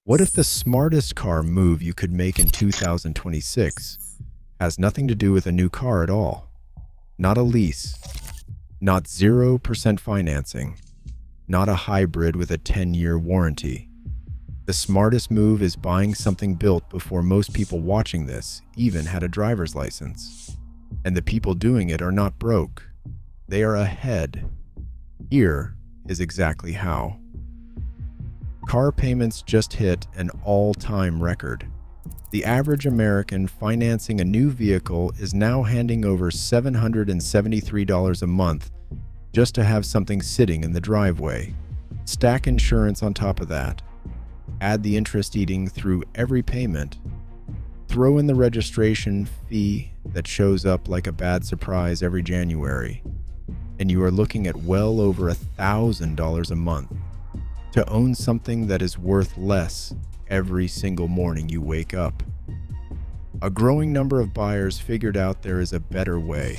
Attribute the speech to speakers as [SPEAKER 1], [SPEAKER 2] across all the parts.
[SPEAKER 1] What if the smartest car move you could make in 2026 has nothing to do with a new car at all? Not a lease, not 0% financing, not a hybrid with a 10-year warranty. The smartest move is buying something built before most people watching this even had a driver's license. And the people doing it are not broke. They are ahead. Here is exactly how. Car payments just hit an all-time record. The average American financing a new vehicle is now handing over $773 a month just to have something sitting in the driveway. Stack insurance on top of that. Add the interest eating through every payment. Throw in the registration fee that shows up like a bad surprise every January. And you are looking at well over $1,000 a month to own something that is worth less every single morning you wake up. A growing number of buyers figured out there is a better way,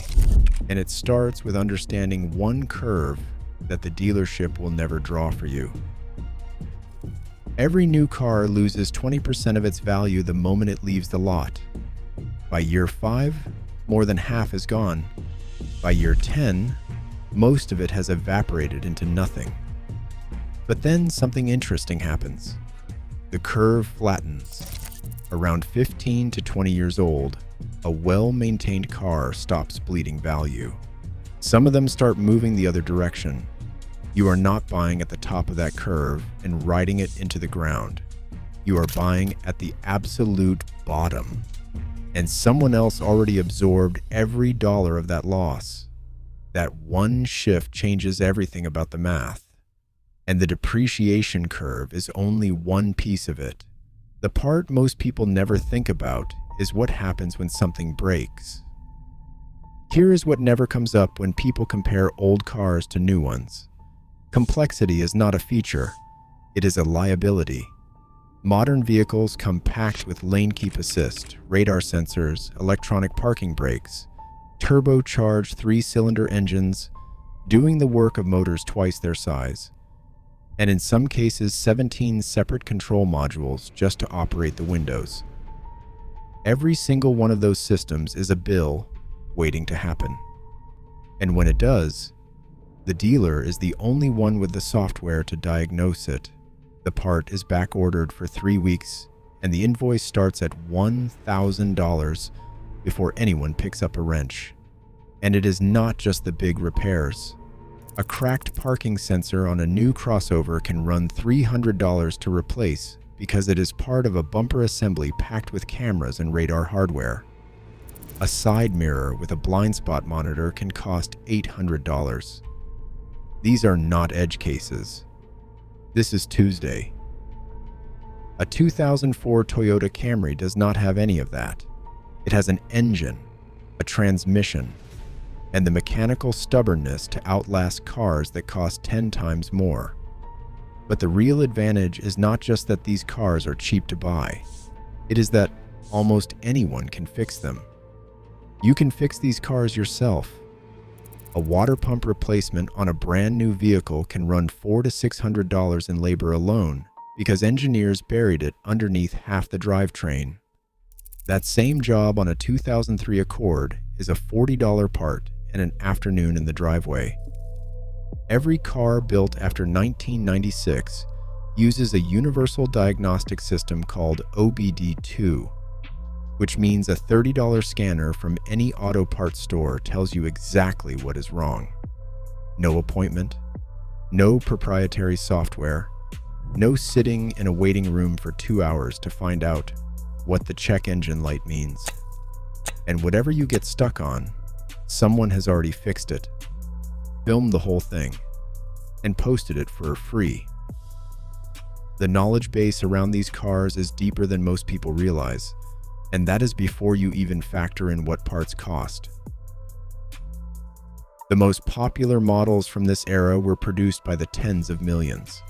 [SPEAKER 1] and it starts with understanding one curve that the dealership will never draw for you. Every new car loses 20% of its value the moment it leaves the lot. By year 5, more than half is gone. By year 10, most of it has evaporated into nothing. But then something interesting happens. The curve flattens. Around 15 to 20 years old, a well-maintained car stops bleeding value. Some of them start moving the other direction. You are not buying at the top of that curve and riding it into the ground. You are buying at the absolute bottom. And someone else already absorbed every dollar of that loss. That one shift changes everything about the math. And the depreciation curve is only one piece of it. The part most people never think about is what happens when something breaks. Here is what never comes up when people compare old cars to new ones. Complexity is not a feature, it is a liability. Modern vehicles come packed with lane keep assist, radar sensors, electronic parking brakes, turbocharged 3-cylinder engines, doing the work of motors twice their size, and in some cases 17 separate control modules just to operate the windows. Every single one of those systems is a bill waiting to happen. And when it does, the dealer is the only one with the software to diagnose it. The part is back-ordered for 3 weeks, and the invoice starts at $1,000 before anyone picks up a wrench. And it is not just the big repairs. A cracked parking sensor on a new crossover can run $300 to replace because it is part of a bumper assembly packed with cameras and radar hardware. A side mirror with a blind spot monitor can cost $800. These are not edge cases. This is Tuesday. A 2004 Toyota Camry does not have any of that. It has an engine, a transmission, and the mechanical stubbornness to outlast cars that cost 10 times more. But the real advantage is not just that these cars are cheap to buy. It is that almost anyone can fix them. You can fix these cars yourself. A water pump replacement on a brand new vehicle can run $400 to $600 in labor alone because engineers buried it underneath half the drivetrain. That same job on a 2003 Accord is a $40 part and an afternoon in the driveway. Every car built after 1996 uses a universal diagnostic system called OBD2, which means a $30 scanner from any auto parts store tells you exactly what is wrong. No appointment, no proprietary software, no sitting in a waiting room for 2 hours to find out what the check engine light means. And whatever you get stuck on, someone has already fixed it, filmed the whole thing, and posted it for free. The knowledge base around these cars is deeper than most people realize, and that is before you even factor in what parts cost. The most popular models from this era were produced by the tens of millions.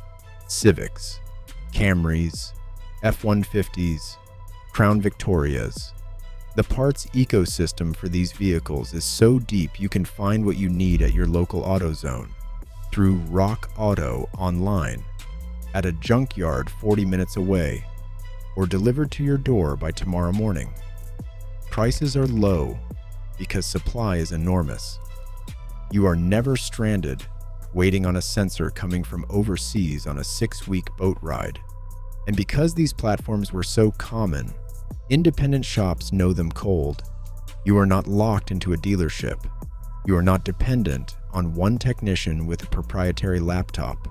[SPEAKER 1] Civics, Camrys, F-150s, Crown Victorias. The parts ecosystem for these vehicles is so deep you can find what you need at your local AutoZone, through Rock Auto online, at a junkyard 40 minutes away, or delivered to your door by tomorrow morning. Prices are low because supply is enormous. You are never stranded, waiting on a sensor coming from overseas on a 6-week boat ride. And because these platforms were so common, independent shops know them cold. You are not locked into a dealership. You are not dependent on one technician with a proprietary laptop.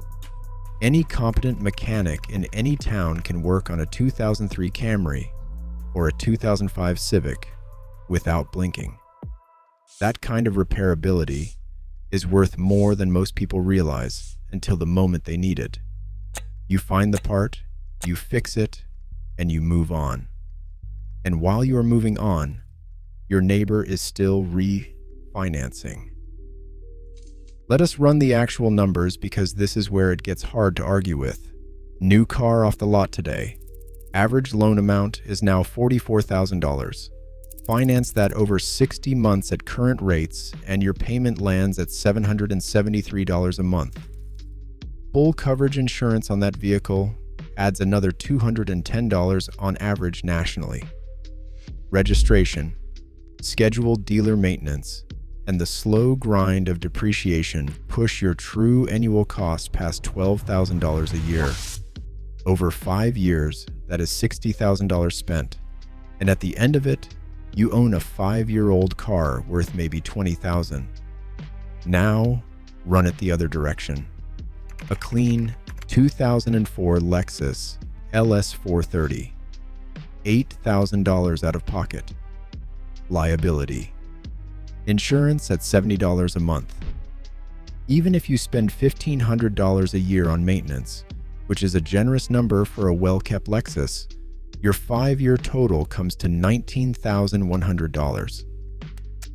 [SPEAKER 1] Any competent mechanic in any town can work on a 2003 Camry or a 2005 Civic without blinking. That kind of repairability is worth more than most people realize until the moment they need it. You find the part, you fix it, and you move on. And while you are moving on, your neighbor is still refinancing. Let us run the actual numbers because this is where it gets hard to argue with. New car off the lot today. Average loan amount is now $44,000. Finance that over 60 months at current rates and your payment lands at $773 a month. Full coverage insurance on that vehicle adds another $210 on average nationally. Registration, scheduled dealer maintenance, and the slow grind of depreciation push your true annual cost past $12,000 a year. Over 5 years, that is $60,000 spent. And at the end of it, you own a 5-year-old car worth maybe $20,000. Now, run it the other direction. A clean 2004 Lexus LS430. $8,000 out of pocket. Liability. Insurance at $70 a month. Even if you spend $1,500 a year on maintenance, which is a generous number for a well-kept Lexus, your 5-year total comes to $19,100.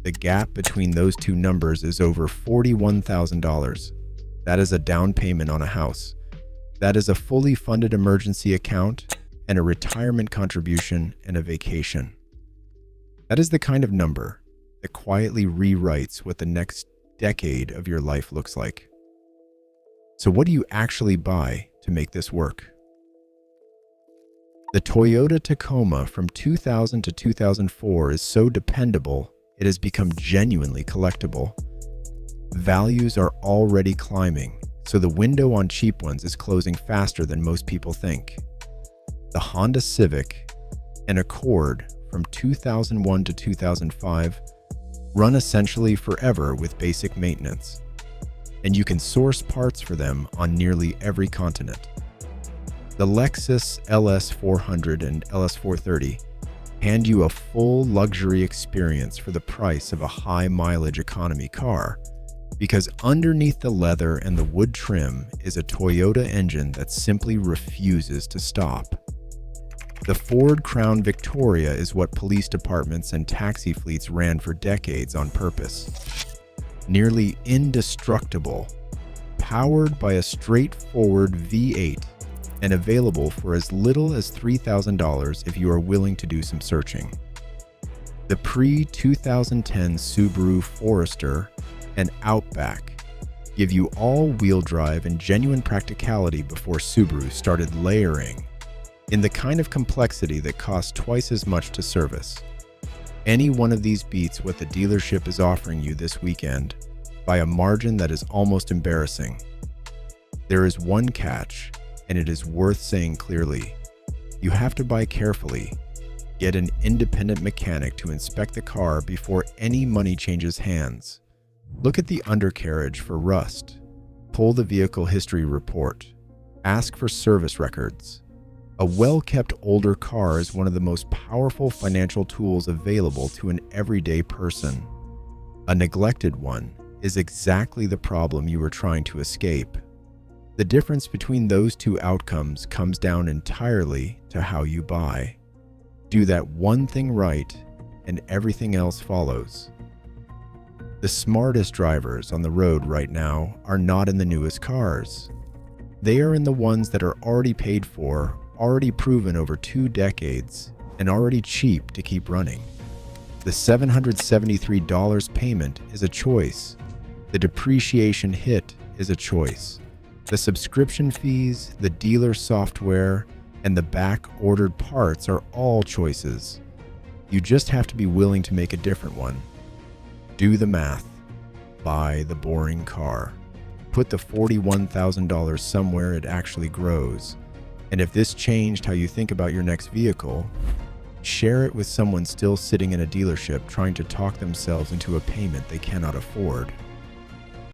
[SPEAKER 1] The gap between those two numbers is over $41,000. That is a down payment on a house. That is a fully funded emergency account and a retirement contribution and a vacation. That is the kind of number that quietly rewrites what the next decade of your life looks like. So what do you actually buy to make this work? The Toyota Tacoma from 2000 to 2004 is so dependable, it has become genuinely collectible. Values are already climbing, so the window on cheap ones is closing faster than most people think. The Honda Civic and Accord from 2001 to 2005 run essentially forever with basic maintenance, and you can source parts for them on nearly every continent. The Lexus LS400 and LS430 hand you a full luxury experience for the price of a high-mileage economy car, because underneath the leather and the wood trim is a Toyota engine that simply refuses to stop. The Ford Crown Victoria is what police departments and taxi fleets ran for decades on purpose. Nearly indestructible, powered by a straightforward V8, and available for as little as $3,000 if you are willing to do some searching. The pre-2010 Subaru Forester and Outback give you all-wheel drive and genuine practicality before Subaru started layering in the kind of complexity that costs twice as much to service. Any one of these beats what the dealership is offering you this weekend by a margin that is almost embarrassing. There is one catch, and it is worth saying clearly. You have to buy carefully. Get an independent mechanic to inspect the car before any money changes hands. Look at the undercarriage for rust. Pull the vehicle history report. Ask for service records. A well-kept older car is one of the most powerful financial tools available to an everyday person. A neglected one is exactly the problem you are trying to escape. The difference between those two outcomes comes down entirely to how you buy. Do that one thing right, and everything else follows. The smartest drivers on the road right now are not in the newest cars. They are in the ones that are already paid for, already proven over 2 decades, and already cheap to keep running. The $773 payment is a choice. The depreciation hit is a choice. The subscription fees, the dealer software, and the back-ordered parts are all choices. You just have to be willing to make a different one. Do the math. Buy the boring car. Put the $41,000 somewhere it actually grows. And if this changed how you think about your next vehicle, share it with someone still sitting in a dealership trying to talk themselves into a payment they cannot afford.